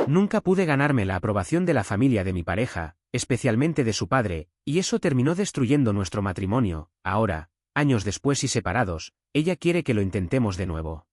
Nunca pude ganarme la aprobación de la familia de mi pareja, especialmente de su padre, y eso terminó destruyendo nuestro matrimonio. Ahora, años después y separados, ella quiere que lo intentemos de nuevo.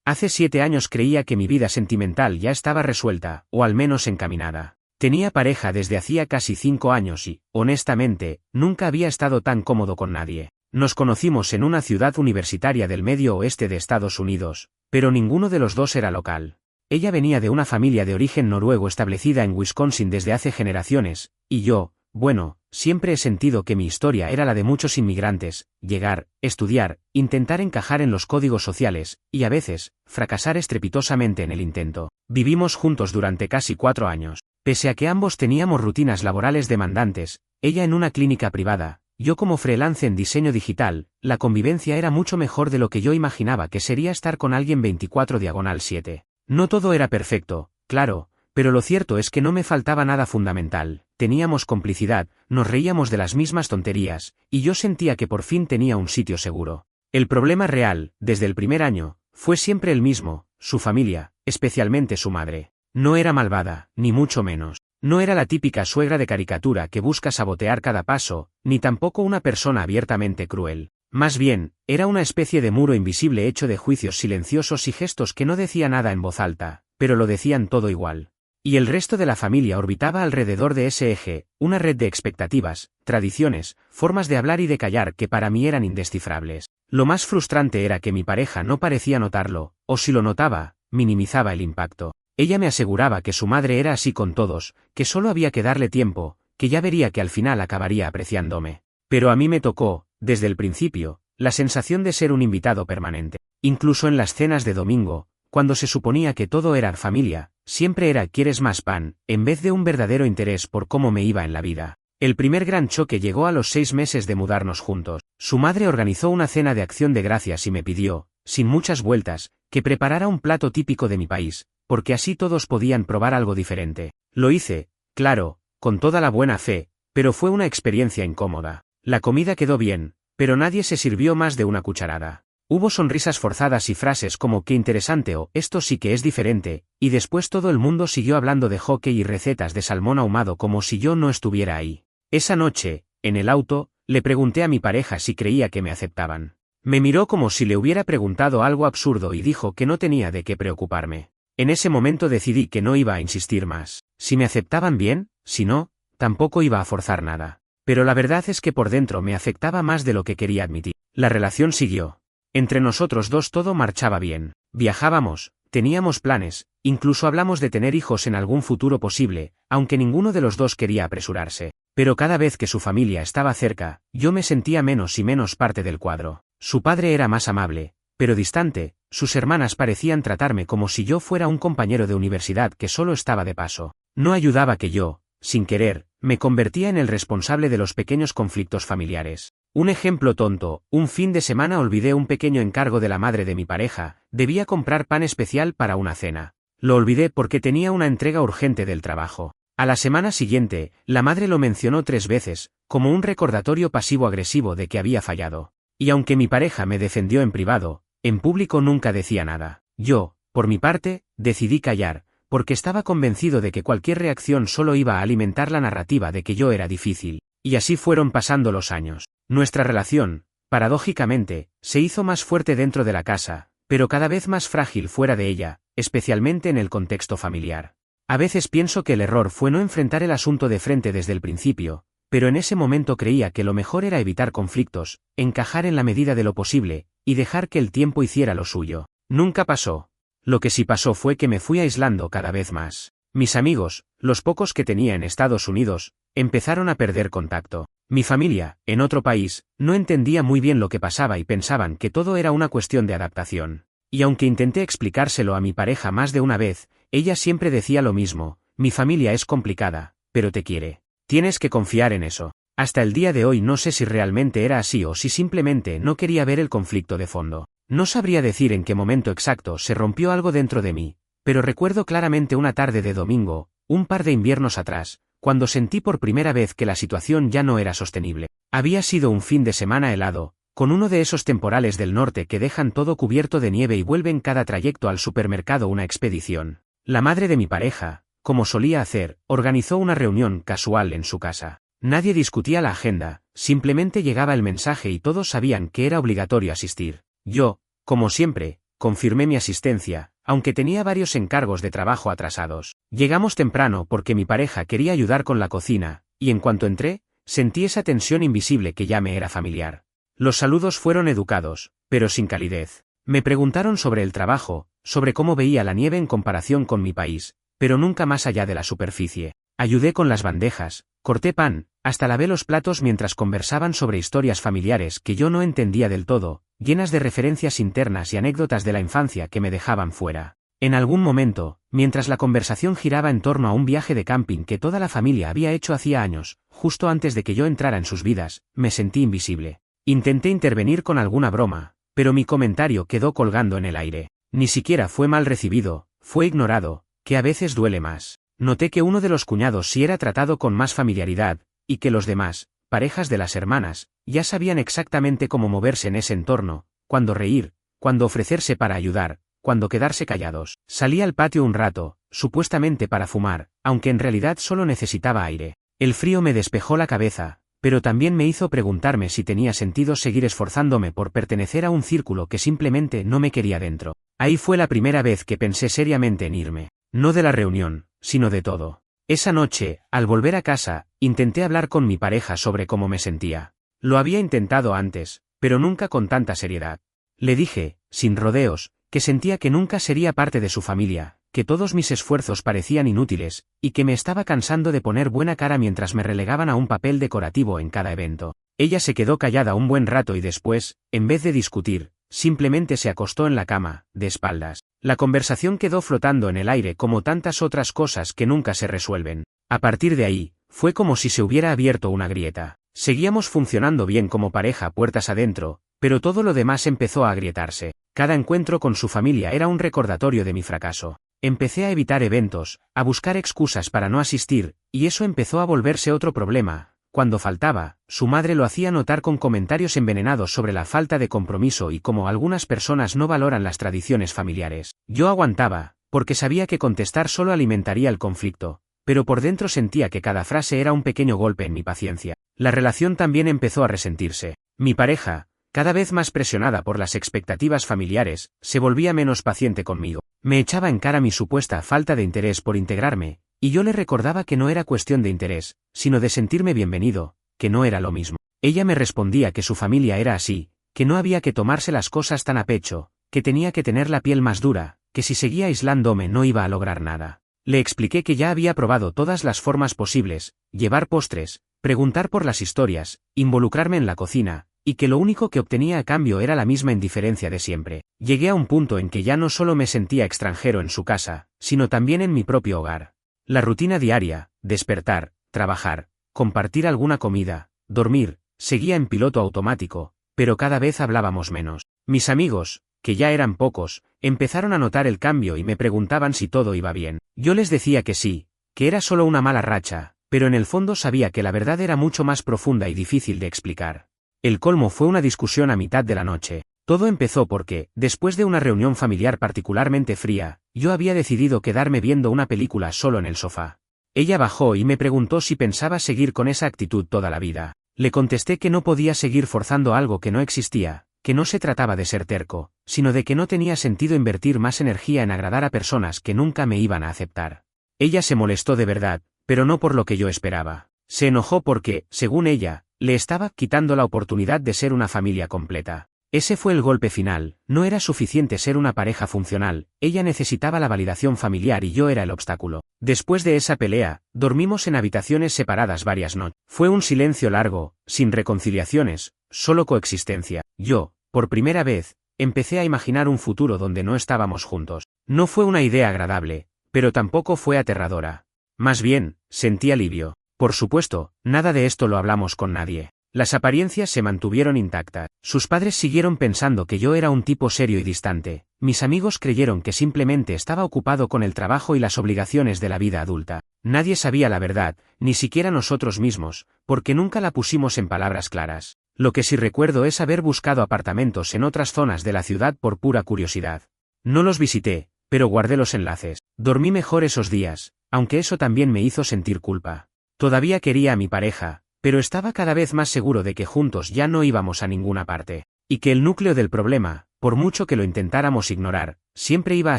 Hace 7 años creía que mi vida sentimental ya estaba resuelta, o al menos encaminada. Tenía pareja desde hacía casi 5 años y, honestamente, nunca había estado tan cómodo con nadie. Nos conocimos en una ciudad universitaria del medio oeste de Estados Unidos, pero ninguno de los dos era local. Ella venía de una familia de origen noruego establecida en Wisconsin desde hace generaciones, y yo, bueno, siempre he sentido que mi historia era la de muchos inmigrantes: llegar, estudiar, intentar encajar en los códigos sociales, y a veces, fracasar estrepitosamente en el intento. Vivimos juntos durante casi 4 años. Pese a que ambos teníamos rutinas laborales demandantes, ella en una clínica privada, yo como freelance en diseño digital, la convivencia era mucho mejor de lo que yo imaginaba que sería estar con alguien 24/7. No todo era perfecto, claro, pero lo cierto es que no me faltaba nada fundamental. Teníamos complicidad, nos reíamos de las mismas tonterías, y yo sentía que por fin tenía un sitio seguro. El problema real, desde el primer año, fue siempre el mismo: su familia, especialmente su madre. No era malvada, ni mucho menos. No era la típica suegra de caricatura que busca sabotear cada paso, ni tampoco una persona abiertamente cruel. Más bien, era una especie de muro invisible hecho de juicios silenciosos y gestos que no decía nada en voz alta, pero lo decían todo igual. Y el resto de la familia orbitaba alrededor de ese eje, una red de expectativas, tradiciones, formas de hablar y de callar que para mí eran indescifrables. Lo más frustrante era que mi pareja no parecía notarlo, o si lo notaba, minimizaba el impacto. Ella me aseguraba que su madre era así con todos, que solo había que darle tiempo, que ya vería que al final acabaría apreciándome. Pero a mí me tocó, desde el principio, la sensación de ser un invitado permanente. Incluso en las cenas de domingo, cuando se suponía que todo era familia, siempre era ¿quieres más pan?, en vez de un verdadero interés por cómo me iba en la vida. El primer gran choque llegó a los 6 meses de mudarnos juntos. Su madre organizó una cena de acción de gracias y me pidió, sin muchas vueltas, que preparara un plato típico de mi país, porque así todos podían probar algo diferente. Lo hice, claro, con toda la buena fe, pero fue una experiencia incómoda. La comida quedó bien, pero nadie se sirvió más de una cucharada. Hubo sonrisas forzadas y frases como «qué interesante» o «esto sí que es diferente», y después todo el mundo siguió hablando de hockey y recetas de salmón ahumado como si yo no estuviera ahí. Esa noche, en el auto, le pregunté a mi pareja si creía que me aceptaban. Me miró como si le hubiera preguntado algo absurdo y dijo que no tenía de qué preocuparme. En ese momento decidí que no iba a insistir más. Si me aceptaban bien, si no, tampoco iba a forzar nada. Pero la verdad es que por dentro me afectaba más de lo que quería admitir. La relación siguió. Entre nosotros dos todo marchaba bien. Viajábamos, teníamos planes, incluso hablamos de tener hijos en algún futuro posible, aunque ninguno de los dos quería apresurarse. Pero cada vez que su familia estaba cerca, yo me sentía menos y menos parte del cuadro. Su padre era más amable, pero distante. Sus hermanas parecían tratarme como si yo fuera un compañero de universidad que solo estaba de paso. No ayudaba que yo, sin querer, me convertía en el responsable de los pequeños conflictos familiares. Un ejemplo tonto: un fin de semana olvidé un pequeño encargo de la madre de mi pareja, debía comprar pan especial para una cena. Lo olvidé porque tenía una entrega urgente del trabajo. A la semana siguiente, la madre lo mencionó 3 veces, como un recordatorio pasivo-agresivo de que había fallado. Y aunque mi pareja me defendió en privado, en público nunca decía nada. Yo, por mi parte, decidí callar, porque estaba convencido de que cualquier reacción solo iba a alimentar la narrativa de que yo era difícil. Y así fueron pasando los años. Nuestra relación, paradójicamente, se hizo más fuerte dentro de la casa, pero cada vez más frágil fuera de ella, especialmente en el contexto familiar. A veces pienso que el error fue no enfrentar el asunto de frente desde el principio, pero en ese momento creía que lo mejor era evitar conflictos, encajar en la medida de lo posible, y dejar que el tiempo hiciera lo suyo. Nunca pasó. Lo que sí pasó fue que me fui aislando cada vez más. Mis amigos, los pocos que tenía en Estados Unidos, empezaron a perder contacto. Mi familia, en otro país, no entendía muy bien lo que pasaba y pensaban que todo era una cuestión de adaptación. Y aunque intenté explicárselo a mi pareja más de una vez, ella siempre decía lo mismo: mi familia es complicada, pero te quiere. Tienes que confiar en eso. Hasta el día de hoy no sé si realmente era así o si simplemente no quería ver el conflicto de fondo. No sabría decir en qué momento exacto se rompió algo dentro de mí, pero recuerdo claramente una tarde de domingo, un par de inviernos atrás, cuando sentí por primera vez que la situación ya no era sostenible. Había sido un fin de semana helado, con uno de esos temporales del norte que dejan todo cubierto de nieve y vuelven cada trayecto al supermercado una expedición. La madre de mi pareja, como solía hacer, organizó una reunión casual en su casa. Nadie discutía la agenda, simplemente llegaba el mensaje y todos sabían que era obligatorio asistir. Yo, como siempre, confirmé mi asistencia, aunque tenía varios encargos de trabajo atrasados. Llegamos temprano porque mi pareja quería ayudar con la cocina, y en cuanto entré, sentí esa tensión invisible que ya me era familiar. Los saludos fueron educados, pero sin calidez. Me preguntaron sobre el trabajo, sobre cómo veía la nieve en comparación con mi país, pero nunca más allá de la superficie. Ayudé con las bandejas, corté pan, hasta lavé los platos mientras conversaban sobre historias familiares que yo no entendía del todo, llenas de referencias internas y anécdotas de la infancia que me dejaban fuera. En algún momento, mientras la conversación giraba en torno a un viaje de camping que toda la familia había hecho hacía años, justo antes de que yo entrara en sus vidas, me sentí invisible. Intenté intervenir con alguna broma, pero mi comentario quedó colgando en el aire. Ni siquiera fue mal recibido, fue ignorado, que a veces duele más. Noté que uno de los cuñados sí era tratado con más familiaridad, y que los demás, parejas de las hermanas, ya sabían exactamente cómo moverse en ese entorno, cuándo reír, cuándo ofrecerse para ayudar, cuándo quedarse callados. Salí al patio un rato, supuestamente para fumar, aunque en realidad solo necesitaba aire. El frío me despejó la cabeza, pero también me hizo preguntarme si tenía sentido seguir esforzándome por pertenecer a un círculo que simplemente no me quería dentro. Ahí fue la primera vez que pensé seriamente en irme. No de la reunión, sino de todo. Esa noche, al volver a casa, intenté hablar con mi pareja sobre cómo me sentía. Lo había intentado antes, pero nunca con tanta seriedad. Le dije, sin rodeos, que sentía que nunca sería parte de su familia, que todos mis esfuerzos parecían inútiles, y que me estaba cansando de poner buena cara mientras me relegaban a un papel decorativo en cada evento. Ella se quedó callada un buen rato y después, en vez de discutir, simplemente se acostó en la cama, de espaldas. La conversación quedó flotando en el aire como tantas otras cosas que nunca se resuelven. A partir de ahí, fue como si se hubiera abierto una grieta. Seguíamos funcionando bien como pareja puertas adentro, pero todo lo demás empezó a agrietarse. Cada encuentro con su familia era un recordatorio de mi fracaso. Empecé a evitar eventos, a buscar excusas para no asistir, y eso empezó a volverse otro problema. Cuando faltaba, su madre lo hacía notar con comentarios envenenados sobre la falta de compromiso y cómo algunas personas no valoran las tradiciones familiares. Yo aguantaba, porque sabía que contestar solo alimentaría el conflicto, pero por dentro sentía que cada frase era un pequeño golpe en mi paciencia. La relación también empezó a resentirse. Mi pareja, cada vez más presionada por las expectativas familiares, se volvía menos paciente conmigo. Me echaba en cara mi supuesta falta de interés por integrarme, y yo le recordaba que no era cuestión de interés, sino de sentirme bienvenido, que no era lo mismo. Ella me respondía que su familia era así, que no había que tomarse las cosas tan a pecho, que tenía que tener la piel más dura, que si seguía aislándome no iba a lograr nada. Le expliqué que ya había probado todas las formas posibles, llevar postres, preguntar por las historias, involucrarme en la cocina, y que lo único que obtenía a cambio era la misma indiferencia de siempre. Llegué a un punto en que ya no solo me sentía extranjero en su casa, sino también en mi propio hogar. La rutina diaria, despertar, trabajar, compartir alguna comida, dormir, seguía en piloto automático, pero cada vez hablábamos menos. Mis amigos, que ya eran pocos, empezaron a notar el cambio y me preguntaban si todo iba bien. Yo les decía que sí, que era solo una mala racha, pero en el fondo sabía que la verdad era mucho más profunda y difícil de explicar. El colmo fue una discusión a mitad de la noche. Todo empezó porque, después de una reunión familiar particularmente fría, yo había decidido quedarme viendo una película solo en el sofá. Ella bajó y me preguntó si pensaba seguir con esa actitud toda la vida. Le contesté que no podía seguir forzando algo que no existía, que no se trataba de ser terco, sino de que no tenía sentido invertir más energía en agradar a personas que nunca me iban a aceptar. Ella se molestó de verdad, pero no por lo que yo esperaba. Se enojó porque, según ella, le estaba quitando la oportunidad de ser una familia completa. Ese fue el golpe final. No era suficiente ser una pareja funcional, ella necesitaba la validación familiar y yo era el obstáculo. Después de esa pelea, dormimos en habitaciones separadas varias noches. Fue un silencio largo, sin reconciliaciones, solo coexistencia. Yo, por primera vez, empecé a imaginar un futuro donde no estábamos juntos. No fue una idea agradable, pero tampoco fue aterradora. Más bien, sentí alivio. Por supuesto, nada de esto lo hablamos con nadie. Las apariencias se mantuvieron intactas. Sus padres siguieron pensando que yo era un tipo serio y distante. Mis amigos creyeron que simplemente estaba ocupado con el trabajo y las obligaciones de la vida adulta. Nadie sabía la verdad, ni siquiera nosotros mismos, porque nunca la pusimos en palabras claras. Lo que sí recuerdo es haber buscado apartamentos en otras zonas de la ciudad por pura curiosidad. No los visité, pero guardé los enlaces. Dormí mejor esos días, aunque eso también me hizo sentir culpa. Todavía quería a mi pareja, pero estaba cada vez más seguro de que juntos ya no íbamos a ninguna parte, y que el núcleo del problema, por mucho que lo intentáramos ignorar, siempre iba a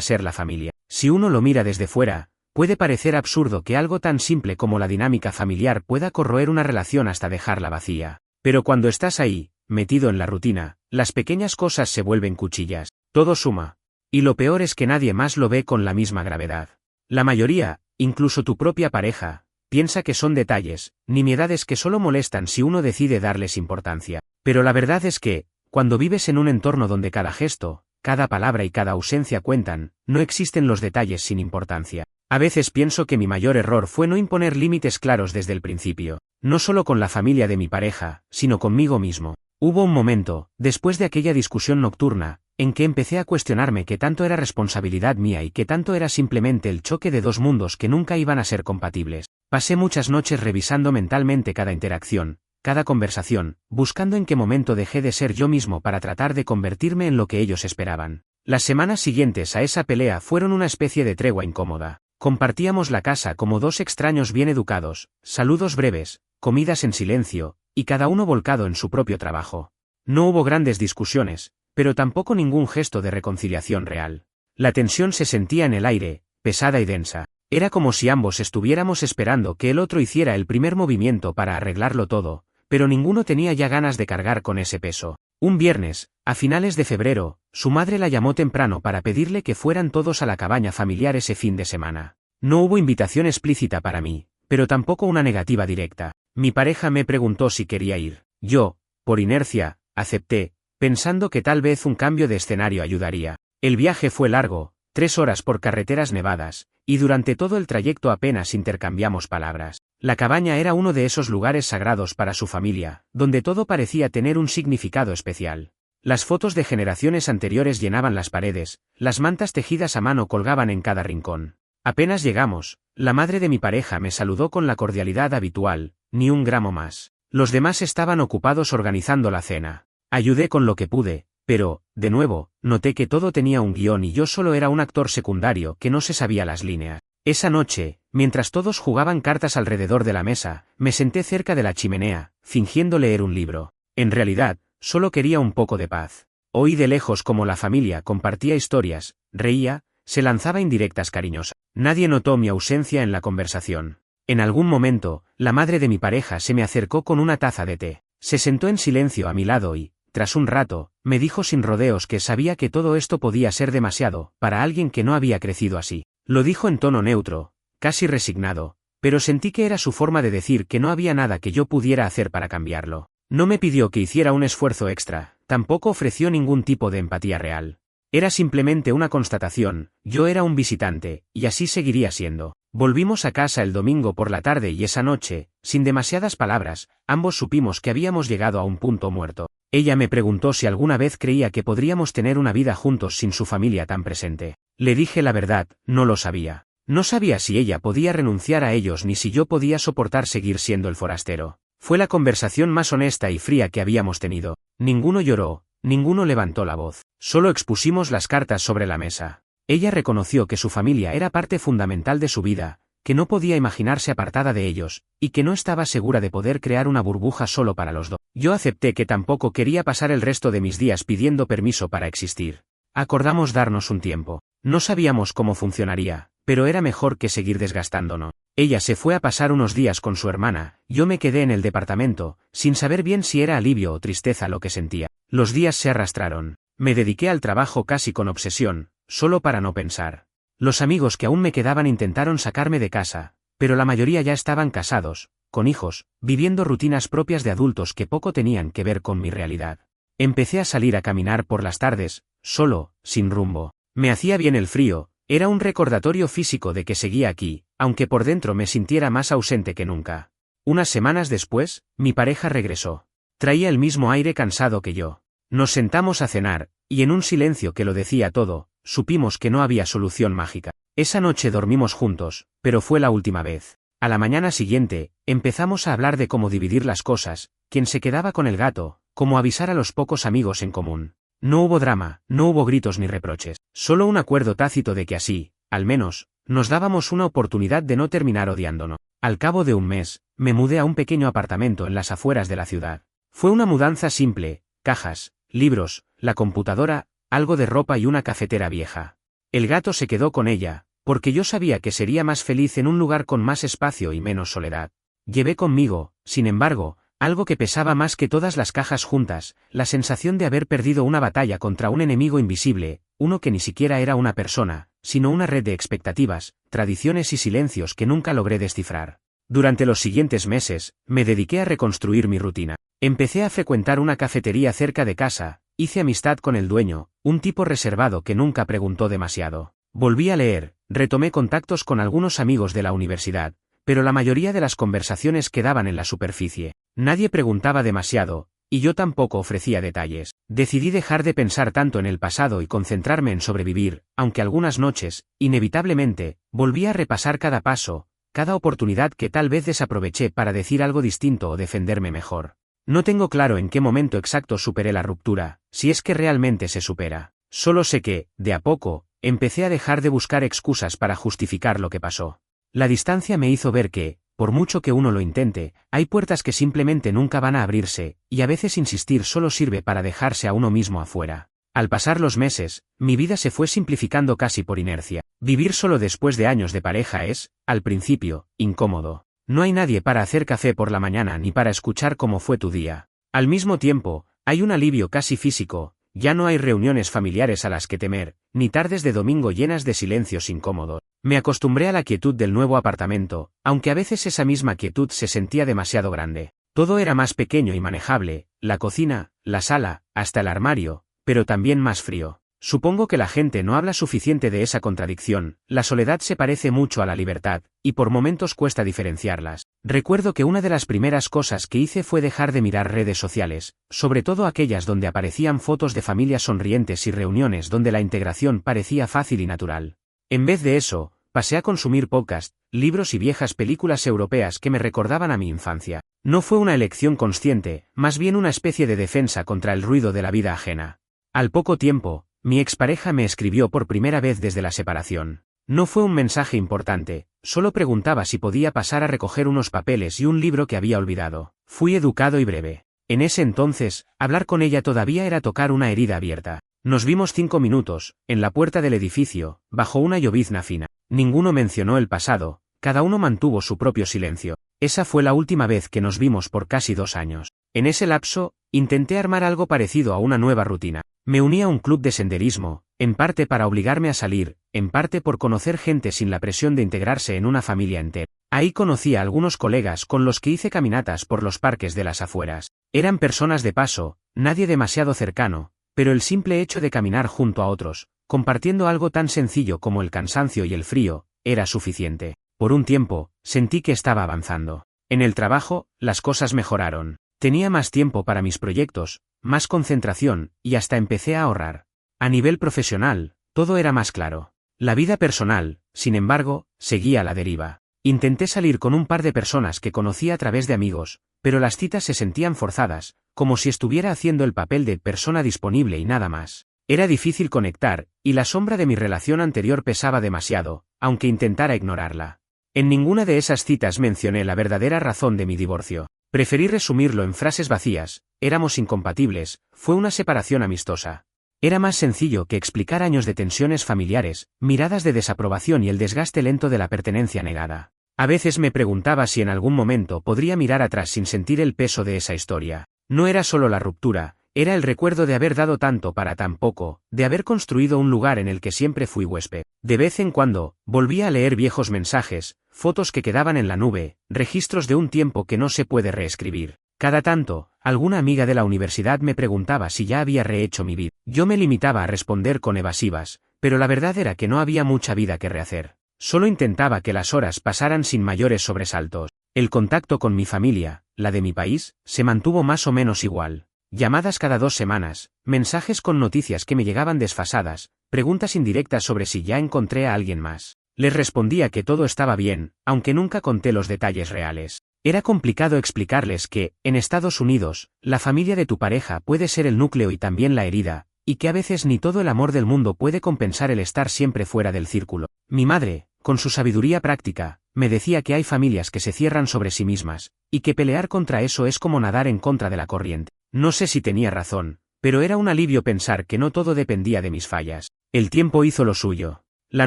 ser la familia. Si uno lo mira desde fuera, puede parecer absurdo que algo tan simple como la dinámica familiar pueda corroer una relación hasta dejarla vacía. Pero cuando estás ahí, metido en la rutina, las pequeñas cosas se vuelven cuchillas. Todo suma. Y lo peor es que nadie más lo ve con la misma gravedad. La mayoría, incluso tu propia pareja, piensa que son detalles, nimiedades que solo molestan si uno decide darles importancia. Pero la verdad es que, cuando vives en un entorno donde cada gesto, cada palabra y cada ausencia cuentan, no existen los detalles sin importancia. A veces pienso que mi mayor error fue no imponer límites claros desde el principio, no solo con la familia de mi pareja, sino conmigo mismo. Hubo un momento, después de aquella discusión nocturna, en que empecé a cuestionarme qué tanto era responsabilidad mía y qué tanto era simplemente el choque de dos mundos que nunca iban a ser compatibles. Pasé muchas noches revisando mentalmente cada interacción, cada conversación, buscando en qué momento dejé de ser yo mismo para tratar de convertirme en lo que ellos esperaban. Las semanas siguientes a esa pelea fueron una especie de tregua incómoda. Compartíamos la casa como dos extraños bien educados, saludos breves, comidas en silencio, y cada uno volcado en su propio trabajo. No hubo grandes discusiones, pero tampoco ningún gesto de reconciliación real. La tensión se sentía en el aire, pesada y densa. Era como si ambos estuviéramos esperando que el otro hiciera el primer movimiento para arreglarlo todo, pero ninguno tenía ya ganas de cargar con ese peso. Un viernes, a finales de febrero, su madre la llamó temprano para pedirle que fueran todos a la cabaña familiar ese fin de semana. No hubo invitación explícita para mí, pero tampoco una negativa directa. Mi pareja me preguntó si quería ir. Yo, por inercia, acepté, pensando que tal vez un cambio de escenario ayudaría. El viaje fue largo, 3 horas por carreteras nevadas, y durante todo el trayecto apenas intercambiamos palabras. La cabaña era uno de esos lugares sagrados para su familia, donde todo parecía tener un significado especial. Las fotos de generaciones anteriores llenaban las paredes, las mantas tejidas a mano colgaban en cada rincón. Apenas llegamos, la madre de mi pareja me saludó con la cordialidad habitual, ni un gramo más. Los demás estaban ocupados organizando la cena. Ayudé con lo que pude, pero, de nuevo, noté que todo tenía un guión y yo solo era un actor secundario que no se sabía las líneas. Esa noche, mientras todos jugaban cartas alrededor de la mesa, me senté cerca de la chimenea, fingiendo leer un libro. En realidad, solo quería un poco de paz. Oí de lejos cómo la familia compartía historias, reía, se lanzaba indirectas cariñosas. Nadie notó mi ausencia en la conversación. En algún momento, la madre de mi pareja se me acercó con una taza de té. Se sentó en silencio a mi lado y, tras un rato, me dijo sin rodeos que sabía que todo esto podía ser demasiado para alguien que no había crecido así. Lo dijo en tono neutro, casi resignado, pero sentí que era su forma de decir que no había nada que yo pudiera hacer para cambiarlo. No me pidió que hiciera un esfuerzo extra, tampoco ofreció ningún tipo de empatía real. Era simplemente una constatación, yo era un visitante, y así seguiría siendo. Volvimos a casa el domingo por la tarde y esa noche, sin demasiadas palabras, ambos supimos que habíamos llegado a un punto muerto. Ella me preguntó si alguna vez creía que podríamos tener una vida juntos sin su familia tan presente. Le dije la verdad, no lo sabía. No sabía si ella podía renunciar a ellos ni si yo podía soportar seguir siendo el forastero. Fue la conversación más honesta y fría que habíamos tenido. Ninguno lloró, ninguno levantó la voz. Solo expusimos las cartas sobre la mesa. Ella reconoció que su familia era parte fundamental de su vida, que no podía imaginarse apartada de ellos, y que no estaba segura de poder crear una burbuja solo para los dos. Yo acepté que tampoco quería pasar el resto de mis días pidiendo permiso para existir. Acordamos darnos un tiempo. No sabíamos cómo funcionaría, pero era mejor que seguir desgastándonos. Ella se fue a pasar unos días con su hermana, yo me quedé en el departamento, sin saber bien si era alivio o tristeza lo que sentía. Los días se arrastraron. Me dediqué al trabajo casi con obsesión, solo para no pensar. Los amigos que aún me quedaban intentaron sacarme de casa, pero la mayoría ya estaban casados, con hijos, viviendo rutinas propias de adultos que poco tenían que ver con mi realidad. Empecé a salir a caminar por las tardes, solo, sin rumbo. Me hacía bien el frío, era un recordatorio físico de que seguía aquí, aunque por dentro me sintiera más ausente que nunca. Unas semanas después, mi pareja regresó. Traía el mismo aire cansado que yo. Nos sentamos a cenar, y en un silencio que lo decía todo, supimos que no había solución mágica. Esa noche dormimos juntos, pero fue la última vez. A la mañana siguiente, empezamos a hablar de cómo dividir las cosas, quién se quedaba con el gato, cómo avisar a los pocos amigos en común. No hubo drama, no hubo gritos ni reproches, solo un acuerdo tácito de que así, al menos, nos dábamos una oportunidad de no terminar odiándonos. Al cabo de un mes, me mudé a un pequeño apartamento en las afueras de la ciudad. Fue una mudanza simple, cajas, libros, la computadora, algo de ropa y una cafetera vieja. El gato se quedó con ella, porque yo sabía que sería más feliz en un lugar con más espacio y menos soledad. Llevé conmigo, sin embargo, algo que pesaba más que todas las cajas juntas, la sensación de haber perdido una batalla contra un enemigo invisible, uno que ni siquiera era una persona, sino una red de expectativas, tradiciones y silencios que nunca logré descifrar. Durante los siguientes meses, me dediqué a reconstruir mi rutina. Empecé a frecuentar una cafetería cerca de casa, hice amistad con el dueño, un tipo reservado que nunca preguntó demasiado. Volví a leer, retomé contactos con algunos amigos de la universidad, pero la mayoría de las conversaciones quedaban en la superficie. Nadie preguntaba demasiado, y yo tampoco ofrecía detalles. Decidí dejar de pensar tanto en el pasado y concentrarme en sobrevivir, aunque algunas noches, inevitablemente, volví a repasar cada paso, cada oportunidad que tal vez desaproveché para decir algo distinto o defenderme mejor. No tengo claro en qué momento exacto superé la ruptura, si es que realmente se supera. Solo sé que, de a poco, empecé a dejar de buscar excusas para justificar lo que pasó. La distancia me hizo ver que, por mucho que uno lo intente, hay puertas que simplemente nunca van a abrirse, y a veces insistir solo sirve para dejarse a uno mismo afuera. Al pasar los meses, mi vida se fue simplificando casi por inercia. Vivir solo después de años de pareja es, al principio, incómodo. No hay nadie para hacer café por la mañana ni para escuchar cómo fue tu día. Al mismo tiempo, hay un alivio casi físico, ya no hay reuniones familiares a las que temer, ni tardes de domingo llenas de silencios incómodos. Me acostumbré a la quietud del nuevo apartamento, aunque a veces esa misma quietud se sentía demasiado grande. Todo era más pequeño y manejable, la cocina, la sala, hasta el armario, pero también más frío. Supongo que la gente no habla suficiente de esa contradicción, la soledad se parece mucho a la libertad, y por momentos cuesta diferenciarlas. Recuerdo que una de las primeras cosas que hice fue dejar de mirar redes sociales, sobre todo aquellas donde aparecían fotos de familias sonrientes y reuniones donde la integración parecía fácil y natural. En vez de eso, pasé a consumir podcasts, libros y viejas películas europeas que me recordaban a mi infancia. No fue una elección consciente, más bien una especie de defensa contra el ruido de la vida ajena. Al poco tiempo, mi expareja me escribió por primera vez desde la separación. No fue un mensaje importante, solo preguntaba si podía pasar a recoger unos papeles y un libro que había olvidado. Fui educado y breve. En ese entonces, hablar con ella todavía era tocar una herida abierta. Nos vimos 5 minutos, en la puerta del edificio, bajo una llovizna fina. Ninguno mencionó el pasado, cada uno mantuvo su propio silencio. Esa fue la última vez que nos vimos por casi 2 años. En ese lapso, intenté armar algo parecido a una nueva rutina. Me uní a un club de senderismo, en parte para obligarme a salir, en parte por conocer gente sin la presión de integrarse en una familia entera. Ahí conocí a algunos colegas con los que hice caminatas por los parques de las afueras. Eran personas de paso, nadie demasiado cercano, pero el simple hecho de caminar junto a otros, compartiendo algo tan sencillo como el cansancio y el frío, era suficiente. Por un tiempo, sentí que estaba avanzando. En el trabajo, las cosas mejoraron. Tenía más tiempo para mis proyectos, más concentración, y hasta empecé a ahorrar. A nivel profesional, todo era más claro. La vida personal, sin embargo, seguía a la deriva. Intenté salir con un par de personas que conocía a través de amigos, pero las citas se sentían forzadas, como si estuviera haciendo el papel de persona disponible y nada más. Era difícil conectar, y la sombra de mi relación anterior pesaba demasiado, aunque intentara ignorarla. En ninguna de esas citas mencioné la verdadera razón de mi divorcio. Preferí resumirlo en frases vacías: éramos incompatibles, fue una separación amistosa. Era más sencillo que explicar años de tensiones familiares, miradas de desaprobación y el desgaste lento de la pertenencia negada. A veces me preguntaba si en algún momento podría mirar atrás sin sentir el peso de esa historia. No era solo la ruptura, era el recuerdo de haber dado tanto para tan poco, de haber construido un lugar en el que siempre fui huésped. De vez en cuando, volvía a leer viejos mensajes, fotos que quedaban en la nube, registros de un tiempo que no se puede reescribir. Cada tanto, alguna amiga de la universidad me preguntaba si ya había rehecho mi vida. Yo me limitaba a responder con evasivas, pero la verdad era que no había mucha vida que rehacer. Solo intentaba que las horas pasaran sin mayores sobresaltos. El contacto con mi familia, la de mi país, se mantuvo más o menos igual. Llamadas cada 2 semanas, mensajes con noticias que me llegaban desfasadas, preguntas indirectas sobre si ya encontré a alguien más. Les respondía que todo estaba bien, aunque nunca conté los detalles reales. Era complicado explicarles que, en Estados Unidos, la familia de tu pareja puede ser el núcleo y también la herida, y que a veces ni todo el amor del mundo puede compensar el estar siempre fuera del círculo. Mi madre, con su sabiduría práctica, me decía que hay familias que se cierran sobre sí mismas, y que pelear contra eso es como nadar en contra de la corriente. No sé si tenía razón, pero era un alivio pensar que no todo dependía de mis fallas. El tiempo hizo lo suyo. La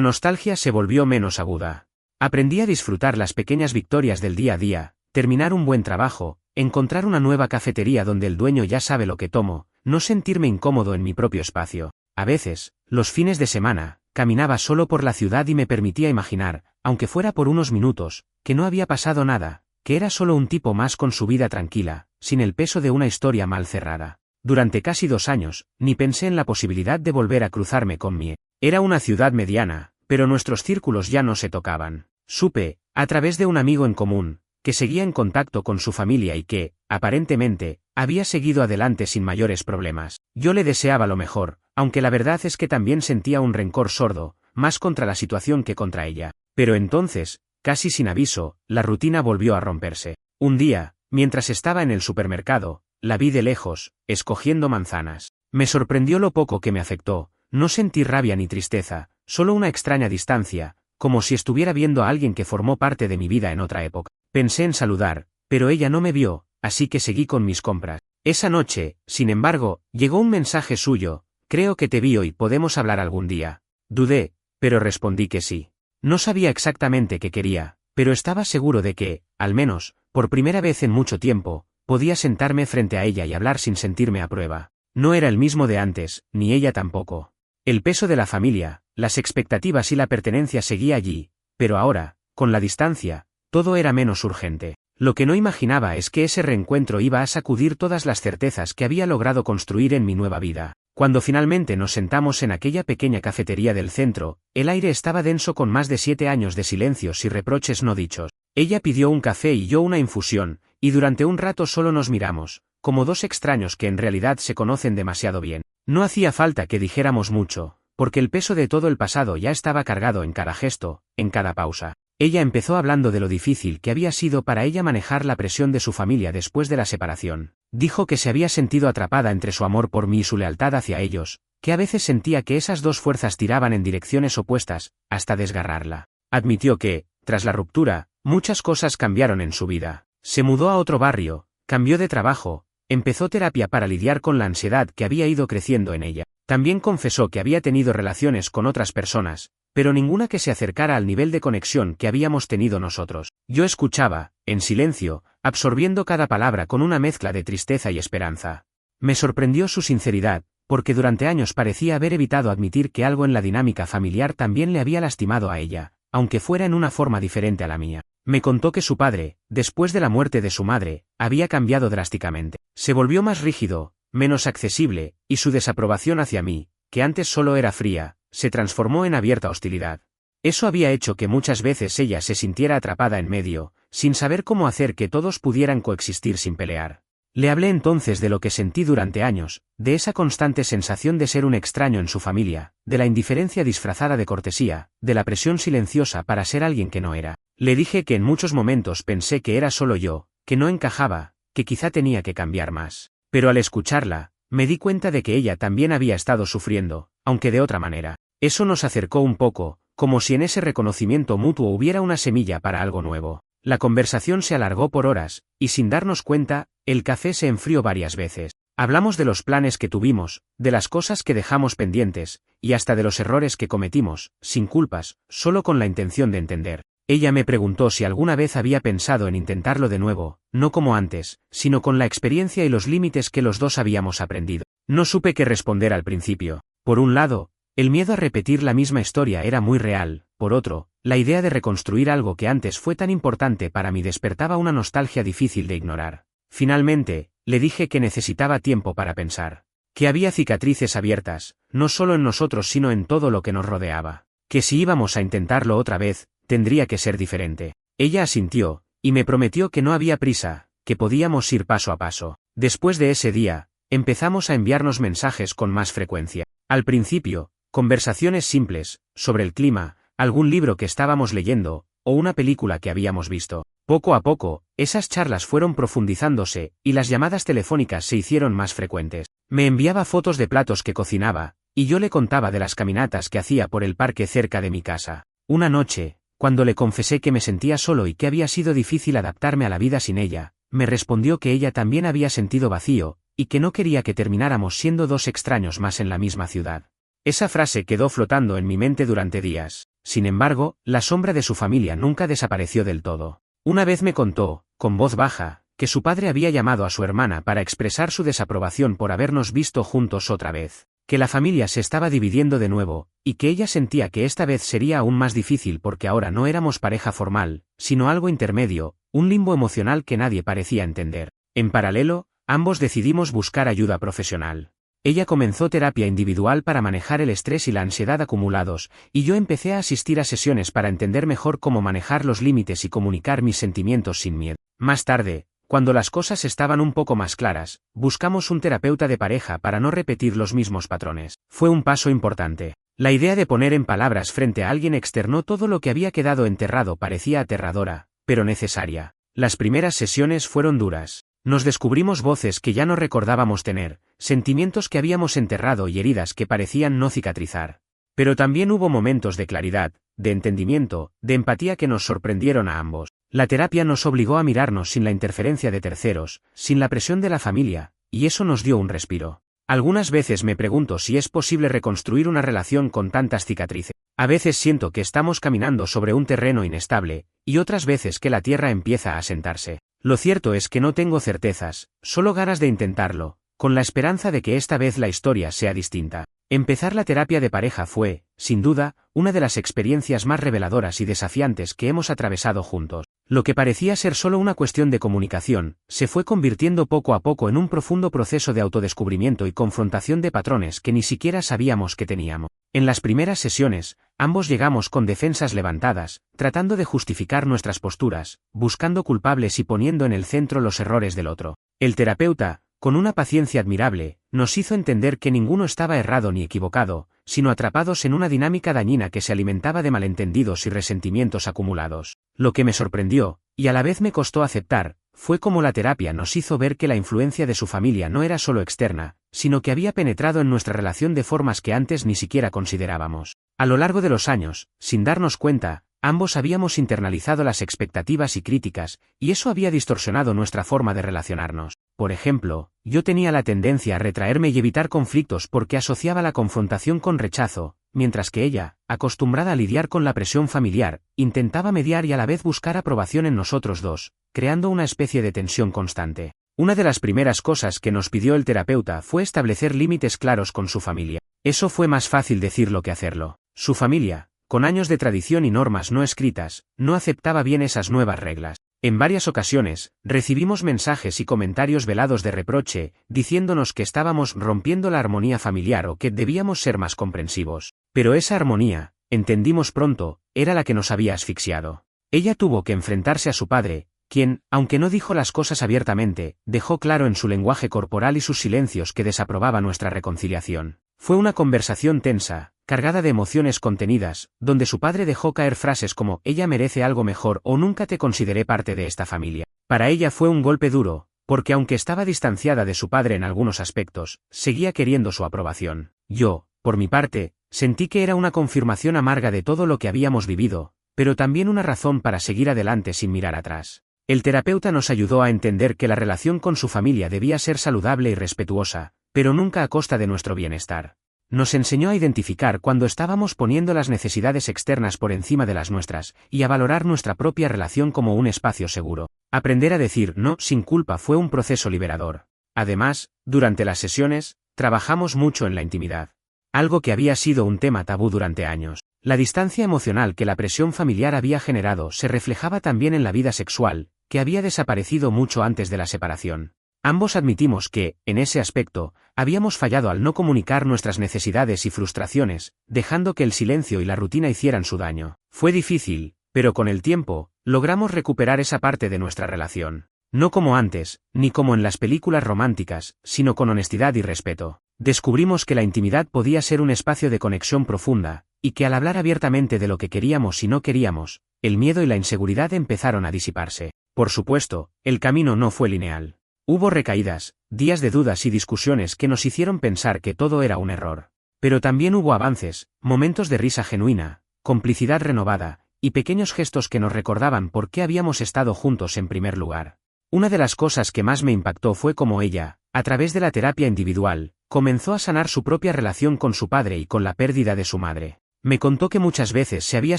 nostalgia se volvió menos aguda. Aprendí a disfrutar las pequeñas victorias del día a día, terminar un buen trabajo, encontrar una nueva cafetería donde el dueño ya sabe lo que tomo, no sentirme incómodo en mi propio espacio. A veces, los fines de semana, caminaba solo por la ciudad y me permitía imaginar, aunque fuera por unos minutos, que no había pasado nada, que era solo un tipo más con su vida tranquila, sin el peso de una historia mal cerrada. Durante casi 2 años, ni pensé en la posibilidad de volver a cruzarme con mi. Era una ciudad mediana, pero nuestros círculos ya no se tocaban. Supe, a través de un amigo en común, que seguía en contacto con su familia y que, aparentemente, había seguido adelante sin mayores problemas. Yo le deseaba lo mejor, aunque la verdad es que también sentía un rencor sordo, más contra la situación que contra ella. Pero entonces, casi sin aviso, la rutina volvió a romperse. Un día, mientras estaba en el supermercado, la vi de lejos, escogiendo manzanas. Me sorprendió lo poco que me afectó, no sentí rabia ni tristeza, solo una extraña distancia, como si estuviera viendo a alguien que formó parte de mi vida en otra época. Pensé en saludar, pero ella no me vio, así que seguí con mis compras. Esa noche, sin embargo, llegó un mensaje suyo: creo que te vi hoy, ¿podemos hablar algún día? Dudé, pero respondí que sí. No sabía exactamente qué quería, pero estaba seguro de que, al menos, por primera vez en mucho tiempo, podía sentarme frente a ella y hablar sin sentirme a prueba. No era el mismo de antes, ni ella tampoco. El peso de la familia, las expectativas y la pertenencia seguía allí, pero ahora, con la distancia, todo era menos urgente. Lo que no imaginaba es que ese reencuentro iba a sacudir todas las certezas que había logrado construir en mi nueva vida. Cuando finalmente nos sentamos en aquella pequeña cafetería del centro, el aire estaba denso con más de 7 años de silencios y reproches no dichos. Ella pidió un café y yo una infusión, y durante un rato solo nos miramos, como dos extraños que en realidad se conocen demasiado bien. No hacía falta que dijéramos mucho, porque el peso de todo el pasado ya estaba cargado en cada gesto, en cada pausa. Ella empezó hablando de lo difícil que había sido para ella manejar la presión de su familia después de la separación. Dijo que se había sentido atrapada entre su amor por mí y su lealtad hacia ellos, que a veces sentía que esas dos fuerzas tiraban en direcciones opuestas, hasta desgarrarla. Admitió que, tras la ruptura, muchas cosas cambiaron en su vida. Se mudó a otro barrio, cambió de trabajo, empezó terapia para lidiar con la ansiedad que había ido creciendo en ella. También confesó que había tenido relaciones con otras personas, pero ninguna que se acercara al nivel de conexión que habíamos tenido nosotros. Yo escuchaba, en silencio, absorbiendo cada palabra con una mezcla de tristeza y esperanza. Me sorprendió su sinceridad, porque durante años parecía haber evitado admitir que algo en la dinámica familiar también le había lastimado a ella, aunque fuera en una forma diferente a la mía. Me contó que su padre, después de la muerte de su madre, había cambiado drásticamente. Se volvió más rígido, menos accesible, y su desaprobación hacia mí, que antes solo era fría, se transformó en abierta hostilidad. Eso había hecho que muchas veces ella se sintiera atrapada en medio, sin saber cómo hacer que todos pudieran coexistir sin pelear. Le hablé entonces de lo que sentí durante años, de esa constante sensación de ser un extraño en su familia, de la indiferencia disfrazada de cortesía, de la presión silenciosa para ser alguien que no era. Le dije que en muchos momentos pensé que era solo yo, que no encajaba, que quizá tenía que cambiar más. Pero al escucharla, me di cuenta de que ella también había estado sufriendo, aunque de otra manera. Eso nos acercó un poco, como si en ese reconocimiento mutuo hubiera una semilla para algo nuevo. La conversación se alargó por horas, y sin darnos cuenta, el café se enfrió varias veces. Hablamos de los planes que tuvimos, de las cosas que dejamos pendientes, y hasta de los errores que cometimos, sin culpas, solo con la intención de entender. Ella me preguntó si alguna vez había pensado en intentarlo de nuevo, no como antes, sino con la experiencia y los límites que los dos habíamos aprendido. No supe qué responder al principio. Por un lado, el miedo a repetir la misma historia era muy real, por otro, la idea de reconstruir algo que antes fue tan importante para mí despertaba una nostalgia difícil de ignorar. Finalmente, le dije que necesitaba tiempo para pensar. Que había cicatrices abiertas, no solo en nosotros sino en todo lo que nos rodeaba. Que si íbamos a intentarlo otra vez, tendría que ser diferente. Ella asintió, y me prometió que no había prisa, que podíamos ir paso a paso. Después de ese día, empezamos a enviarnos mensajes con más frecuencia. Al principio, conversaciones simples, sobre el clima, algún libro que estábamos leyendo, o una película que habíamos visto. Poco a poco, esas charlas fueron profundizándose, y las llamadas telefónicas se hicieron más frecuentes. Me enviaba fotos de platos que cocinaba, y yo le contaba de las caminatas que hacía por el parque cerca de mi casa. Una noche, cuando le confesé que me sentía solo y que había sido difícil adaptarme a la vida sin ella, me respondió que ella también había sentido vacío, y que no quería que termináramos siendo dos extraños más en la misma ciudad. Esa frase quedó flotando en mi mente durante días. Sin embargo, la sombra de su familia nunca desapareció del todo. Una vez me contó, con voz baja, que su padre había llamado a su hermana para expresar su desaprobación por habernos visto juntos otra vez, que la familia se estaba dividiendo de nuevo, y que ella sentía que esta vez sería aún más difícil porque ahora no éramos pareja formal, sino algo intermedio, un limbo emocional que nadie parecía entender. En paralelo, ambos decidimos buscar ayuda profesional. Ella comenzó terapia individual para manejar el estrés y la ansiedad acumulados, y yo empecé a asistir a sesiones para entender mejor cómo manejar los límites y comunicar mis sentimientos sin miedo. Más tarde, cuando las cosas estaban un poco más claras, buscamos un terapeuta de pareja para no repetir los mismos patrones. Fue un paso importante. La idea de poner en palabras frente a alguien externo todo lo que había quedado enterrado parecía aterradora, pero necesaria. Las primeras sesiones fueron duras. Nos descubrimos voces que ya no recordábamos tener, sentimientos que habíamos enterrado y heridas que parecían no cicatrizar. Pero también hubo momentos de claridad, de entendimiento, de empatía que nos sorprendieron a ambos. La terapia nos obligó a mirarnos sin la interferencia de terceros, sin la presión de la familia, y eso nos dio un respiro. Algunas veces me pregunto si es posible reconstruir una relación con tantas cicatrices. A veces siento que estamos caminando sobre un terreno inestable, y otras veces que la tierra empieza a asentarse. Lo cierto es que no tengo certezas, solo ganas de intentarlo, con la esperanza de que esta vez la historia sea distinta. Empezar la terapia de pareja fue, sin duda, una de las experiencias más reveladoras y desafiantes que hemos atravesado juntos. Lo que parecía ser solo una cuestión de comunicación, se fue convirtiendo poco a poco en un profundo proceso de autodescubrimiento y confrontación de patrones que ni siquiera sabíamos que teníamos. En las primeras sesiones, ambos llegamos con defensas levantadas, tratando de justificar nuestras posturas, buscando culpables y poniendo en el centro los errores del otro. El terapeuta, con una paciencia admirable, nos hizo entender que ninguno estaba errado ni equivocado, sino atrapados en una dinámica dañina que se alimentaba de malentendidos y resentimientos acumulados. Lo que me sorprendió, y a la vez me costó aceptar, fue cómo la terapia nos hizo ver que la influencia de su familia no era solo externa, sino que había penetrado en nuestra relación de formas que antes ni siquiera considerábamos. A lo largo de los años, sin darnos cuenta, ambos habíamos internalizado las expectativas y críticas, y eso había distorsionado nuestra forma de relacionarnos. Por ejemplo, yo tenía la tendencia a retraerme y evitar conflictos porque asociaba la confrontación con rechazo, mientras que ella, acostumbrada a lidiar con la presión familiar, intentaba mediar y a la vez buscar aprobación en nosotros dos, creando una especie de tensión constante. Una de las primeras cosas que nos pidió el terapeuta fue establecer límites claros con su familia. Eso fue más fácil decirlo que hacerlo. Su familia, con años de tradición y normas no escritas, no aceptaba bien esas nuevas reglas. En varias ocasiones, recibimos mensajes y comentarios velados de reproche, diciéndonos que estábamos rompiendo la armonía familiar o que debíamos ser más comprensivos. Pero esa armonía, entendimos pronto, era la que nos había asfixiado. Ella tuvo que enfrentarse a su padre, quien, aunque no dijo las cosas abiertamente, dejó claro en su lenguaje corporal y sus silencios que desaprobaba nuestra reconciliación. Fue una conversación tensa, cargada de emociones contenidas, donde su padre dejó caer frases como «ella merece algo mejor» o «nunca te consideré parte de esta familia». Para ella fue un golpe duro, porque aunque estaba distanciada de su padre en algunos aspectos, seguía queriendo su aprobación. Yo, por mi parte, sentí que era una confirmación amarga de todo lo que habíamos vivido, pero también una razón para seguir adelante sin mirar atrás. El terapeuta nos ayudó a entender que la relación con su familia debía ser saludable y respetuosa, pero nunca a costa de nuestro bienestar. Nos enseñó a identificar cuando estábamos poniendo las necesidades externas por encima de las nuestras, y a valorar nuestra propia relación como un espacio seguro. Aprender a decir no sin culpa fue un proceso liberador. Además, durante las sesiones, trabajamos mucho en la intimidad. Algo que había sido un tema tabú durante años. La distancia emocional que la presión familiar había generado se reflejaba también en la vida sexual, que había desaparecido mucho antes de la separación. Ambos admitimos que, en ese aspecto, habíamos fallado al no comunicar nuestras necesidades y frustraciones, dejando que el silencio y la rutina hicieran su daño. Fue difícil, pero con el tiempo, logramos recuperar esa parte de nuestra relación. No como antes, ni como en las películas románticas, sino con honestidad y respeto. Descubrimos que la intimidad podía ser un espacio de conexión profunda, y que al hablar abiertamente de lo que queríamos y no queríamos, el miedo y la inseguridad empezaron a disiparse. Por supuesto, el camino no fue lineal. Hubo recaídas, días de dudas y discusiones que nos hicieron pensar que todo era un error. Pero también hubo avances, momentos de risa genuina, complicidad renovada, y pequeños gestos que nos recordaban por qué habíamos estado juntos en primer lugar. Una de las cosas que más me impactó fue cómo ella, a través de la terapia individual, comenzó a sanar su propia relación con su padre y con la pérdida de su madre. Me contó que muchas veces se había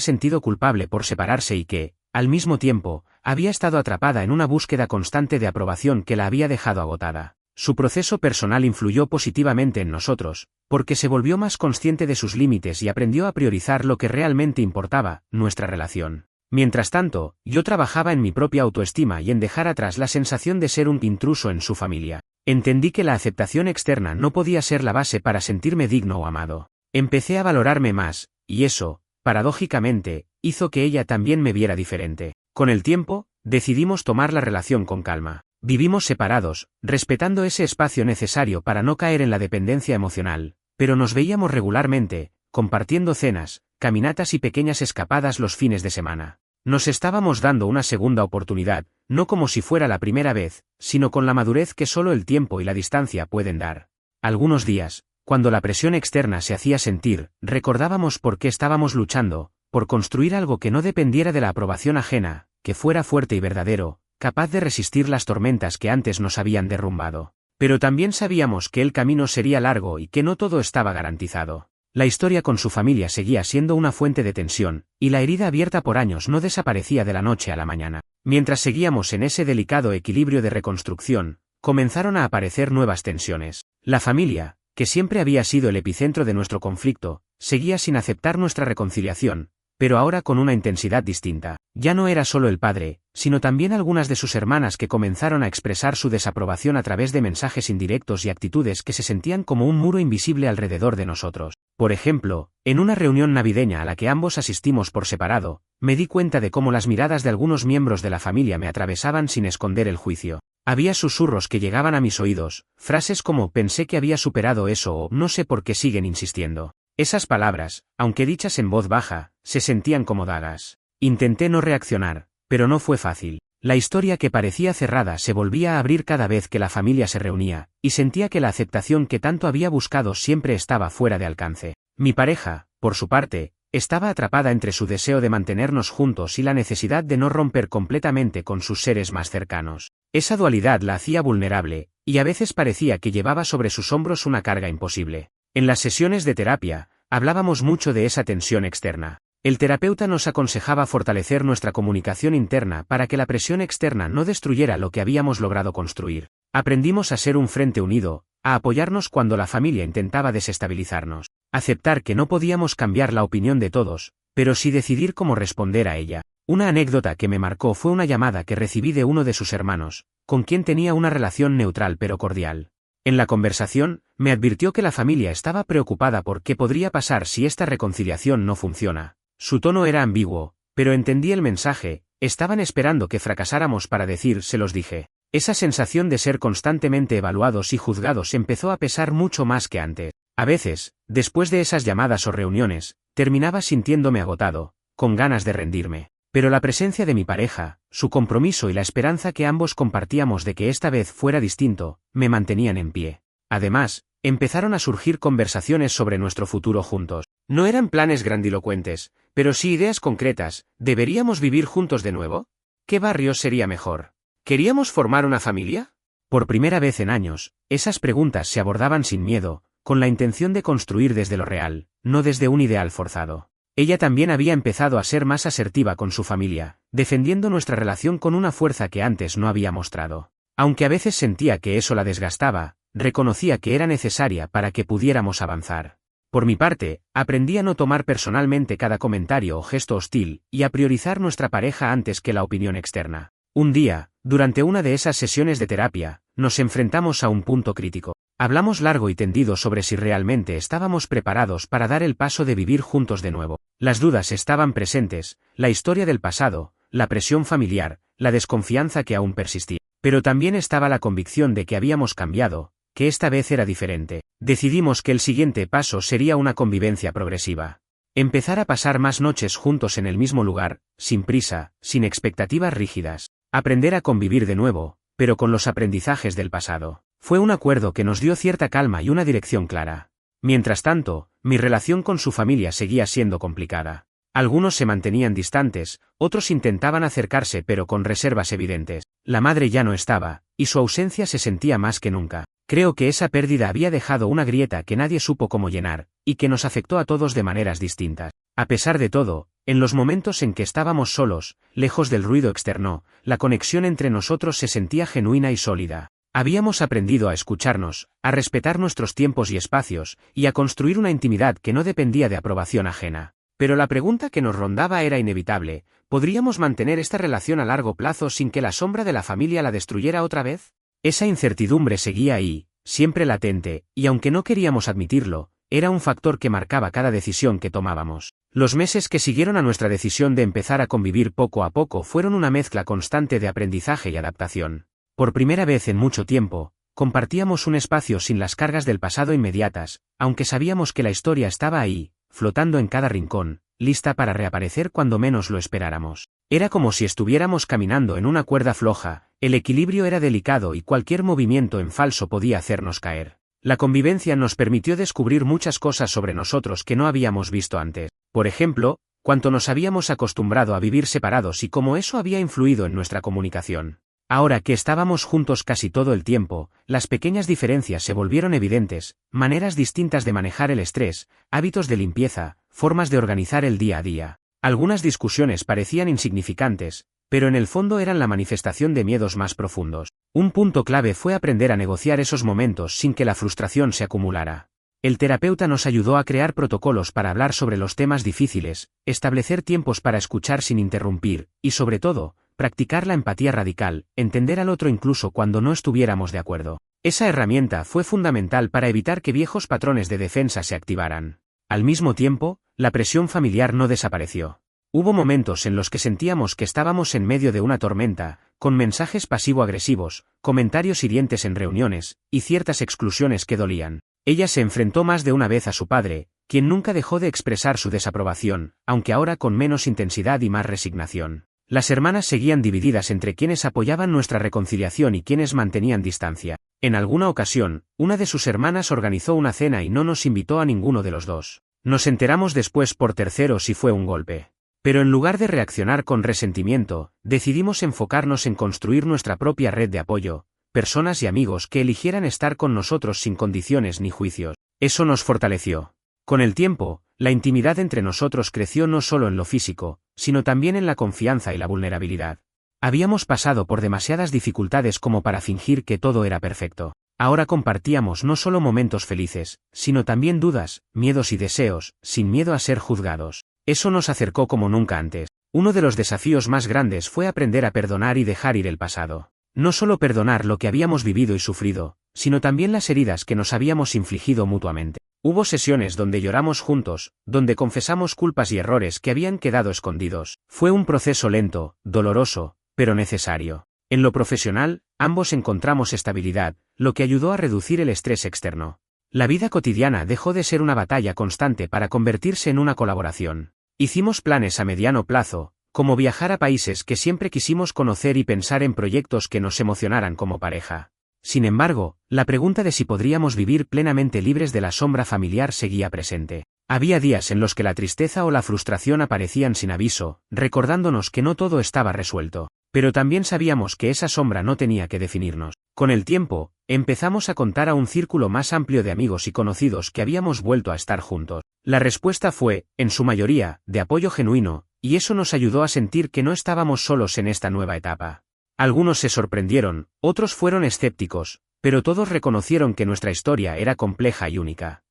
sentido culpable por separarse y que, al mismo tiempo, había estado atrapada en una búsqueda constante de aprobación que la había dejado agotada. Su proceso personal influyó positivamente en nosotros, porque se volvió más consciente de sus límites y aprendió a priorizar lo que realmente importaba, nuestra relación. Mientras tanto, yo trabajaba en mi propia autoestima y en dejar atrás la sensación de ser un intruso en su familia. Entendí que la aceptación externa no podía ser la base para sentirme digno o amado. Empecé a valorarme más, y eso, paradójicamente, hizo que ella también me viera diferente. Con el tiempo, decidimos tomar la relación con calma. Vivimos separados, respetando ese espacio necesario para no caer en la dependencia emocional, pero nos veíamos regularmente, compartiendo cenas, caminatas y pequeñas escapadas los fines de semana. Nos estábamos dando una segunda oportunidad, no como si fuera la primera vez, sino con la madurez que solo el tiempo y la distancia pueden dar. Algunos días, cuando la presión externa se hacía sentir, recordábamos por qué estábamos luchando, por construir algo que no dependiera de la aprobación ajena, que fuera fuerte y verdadero, capaz de resistir las tormentas que antes nos habían derrumbado. Pero también sabíamos que el camino sería largo y que no todo estaba garantizado. La historia con su familia seguía siendo una fuente de tensión, y la herida abierta por años no desaparecía de la noche a la mañana. Mientras seguíamos en ese delicado equilibrio de reconstrucción, comenzaron a aparecer nuevas tensiones. La familia, que siempre había sido el epicentro de nuestro conflicto, seguía sin aceptar nuestra reconciliación, pero ahora con una intensidad distinta. Ya no era solo el padre, sino también algunas de sus hermanas que comenzaron a expresar su desaprobación a través de mensajes indirectos y actitudes que se sentían como un muro invisible alrededor de nosotros. Por ejemplo, en una reunión navideña a la que ambos asistimos por separado, me di cuenta de cómo las miradas de algunos miembros de la familia me atravesaban sin esconder el juicio. Había susurros que llegaban a mis oídos, frases como «pensé que había superado eso» o «no sé por qué siguen insistiendo». Esas palabras, aunque dichas en voz baja, se sentían como dagas. Intenté no reaccionar, pero no fue fácil. La historia que parecía cerrada se volvía a abrir cada vez que la familia se reunía, y sentía que la aceptación que tanto había buscado siempre estaba fuera de alcance. Mi pareja, por su parte, estaba atrapada entre su deseo de mantenernos juntos y la necesidad de no romper completamente con sus seres más cercanos. Esa dualidad la hacía vulnerable, y a veces parecía que llevaba sobre sus hombros una carga imposible. En las sesiones de terapia, hablábamos mucho de esa tensión externa. El terapeuta nos aconsejaba fortalecer nuestra comunicación interna para que la presión externa no destruyera lo que habíamos logrado construir. Aprendimos a ser un frente unido, a apoyarnos cuando la familia intentaba desestabilizarnos, aceptar que no podíamos cambiar la opinión de todos, pero sí decidir cómo responder a ella. Una anécdota que me marcó fue una llamada que recibí de uno de sus hermanos, con quien tenía una relación neutral pero cordial. En la conversación, me advirtió que la familia estaba preocupada por qué podría pasar si esta reconciliación no funciona. Su tono era ambiguo, pero entendí el mensaje, estaban esperando que fracasáramos para decir, se los dije. Esa sensación de ser constantemente evaluados y juzgados empezó a pesar mucho más que antes. A veces, después de esas llamadas o reuniones, terminaba sintiéndome agotado, con ganas de rendirme. Pero la presencia de mi pareja, su compromiso y la esperanza que ambos compartíamos de que esta vez fuera distinto, me mantenían en pie. Además, empezaron a surgir conversaciones sobre nuestro futuro juntos. No eran planes grandilocuentes, pero sí ideas concretas. ¿Deberíamos vivir juntos de nuevo? ¿Qué barrio sería mejor? ¿Queríamos formar una familia? Por primera vez en años, esas preguntas se abordaban sin miedo, con la intención de construir desde lo real, no desde un ideal forzado. Ella también había empezado a ser más asertiva con su familia, defendiendo nuestra relación con una fuerza que antes no había mostrado. Aunque a veces sentía que eso la desgastaba, reconocía que era necesaria para que pudiéramos avanzar. Por mi parte, aprendí a no tomar personalmente cada comentario o gesto hostil, y a priorizar nuestra pareja antes que la opinión externa. Un día, durante una de esas sesiones de terapia, nos enfrentamos a un punto crítico. Hablamos largo y tendido sobre si realmente estábamos preparados para dar el paso de vivir juntos de nuevo. Las dudas estaban presentes, la historia del pasado, la presión familiar, la desconfianza que aún persistía. Pero también estaba la convicción de que habíamos cambiado, que esta vez era diferente. Decidimos que el siguiente paso sería una convivencia progresiva. Empezar a pasar más noches juntos en el mismo lugar, sin prisa, sin expectativas rígidas. Aprender a convivir de nuevo, pero con los aprendizajes del pasado. Fue un acuerdo que nos dio cierta calma y una dirección clara. Mientras tanto, mi relación con su familia seguía siendo complicada. Algunos se mantenían distantes, otros intentaban acercarse pero con reservas evidentes. La madre ya no estaba, y su ausencia se sentía más que nunca. Creo que esa pérdida había dejado una grieta que nadie supo cómo llenar, y que nos afectó a todos de maneras distintas. A pesar de todo, en los momentos en que estábamos solos, lejos del ruido externo, la conexión entre nosotros se sentía genuina y sólida. Habíamos aprendido a escucharnos, a respetar nuestros tiempos y espacios, y a construir una intimidad que no dependía de aprobación ajena. Pero la pregunta que nos rondaba era inevitable: ¿podríamos mantener esta relación a largo plazo sin que la sombra de la familia la destruyera otra vez? Esa incertidumbre seguía ahí, siempre latente, y aunque no queríamos admitirlo, era un factor que marcaba cada decisión que tomábamos. Los meses que siguieron a nuestra decisión de empezar a convivir poco a poco fueron una mezcla constante de aprendizaje y adaptación. Por primera vez en mucho tiempo, compartíamos un espacio sin las cargas del pasado inmediatas, aunque sabíamos que la historia estaba ahí, flotando en cada rincón, lista para reaparecer cuando menos lo esperáramos. Era como si estuviéramos caminando en una cuerda floja, el equilibrio era delicado y cualquier movimiento en falso podía hacernos caer. La convivencia nos permitió descubrir muchas cosas sobre nosotros que no habíamos visto antes. Por ejemplo, cuánto nos habíamos acostumbrado a vivir separados y cómo eso había influido en nuestra comunicación. Ahora que estábamos juntos casi todo el tiempo, las pequeñas diferencias se volvieron evidentes: maneras distintas de manejar el estrés, hábitos de limpieza, formas de organizar el día a día. Algunas discusiones parecían insignificantes, pero en el fondo eran la manifestación de miedos más profundos. Un punto clave fue aprender a negociar esos momentos sin que la frustración se acumulara. El terapeuta nos ayudó a crear protocolos para hablar sobre los temas difíciles, establecer tiempos para escuchar sin interrumpir, y sobre todo, practicar la empatía radical, entender al otro incluso cuando no estuviéramos de acuerdo. Esa herramienta fue fundamental para evitar que viejos patrones de defensa se activaran. Al mismo tiempo, la presión familiar no desapareció. Hubo momentos en los que sentíamos que estábamos en medio de una tormenta, con mensajes pasivo-agresivos, comentarios hirientes en reuniones, y ciertas exclusiones que dolían. Ella se enfrentó más de una vez a su padre, quien nunca dejó de expresar su desaprobación, aunque ahora con menos intensidad y más resignación. Las hermanas seguían divididas entre quienes apoyaban nuestra reconciliación y quienes mantenían distancia. En alguna ocasión, una de sus hermanas organizó una cena y no nos invitó a ninguno de los dos. Nos enteramos después por terceros y fue un golpe. Pero en lugar de reaccionar con resentimiento, decidimos enfocarnos en construir nuestra propia red de apoyo, personas y amigos que eligieran estar con nosotros sin condiciones ni juicios. Eso nos fortaleció. Con el tiempo, la intimidad entre nosotros creció no solo en lo físico, sino también en la confianza y la vulnerabilidad. Habíamos pasado por demasiadas dificultades como para fingir que todo era perfecto. Ahora compartíamos no solo momentos felices, sino también dudas, miedos y deseos, sin miedo a ser juzgados. Eso nos acercó como nunca antes. Uno de los desafíos más grandes fue aprender a perdonar y dejar ir el pasado. No solo perdonar lo que habíamos vivido y sufrido, sino también las heridas que nos habíamos infligido mutuamente. Hubo sesiones donde lloramos juntos, donde confesamos culpas y errores que habían quedado escondidos. Fue un proceso lento, doloroso, pero necesario. En lo profesional, ambos encontramos estabilidad, lo que ayudó a reducir el estrés externo. La vida cotidiana dejó de ser una batalla constante para convertirse en una colaboración. Hicimos planes a mediano plazo, como viajar a países que siempre quisimos conocer y pensar en proyectos que nos emocionaran como pareja. Sin embargo, la pregunta de si podríamos vivir plenamente libres de la sombra familiar seguía presente. Había días en los que la tristeza o la frustración aparecían sin aviso, recordándonos que no todo estaba resuelto. Pero también sabíamos que esa sombra no tenía que definirnos. Con el tiempo, empezamos a contar a un círculo más amplio de amigos y conocidos que habíamos vuelto a estar juntos. La respuesta fue, en su mayoría, de apoyo genuino, y eso nos ayudó a sentir que no estábamos solos en esta nueva etapa. Algunos se sorprendieron, otros fueron escépticos, pero todos reconocieron que nuestra historia era compleja y única.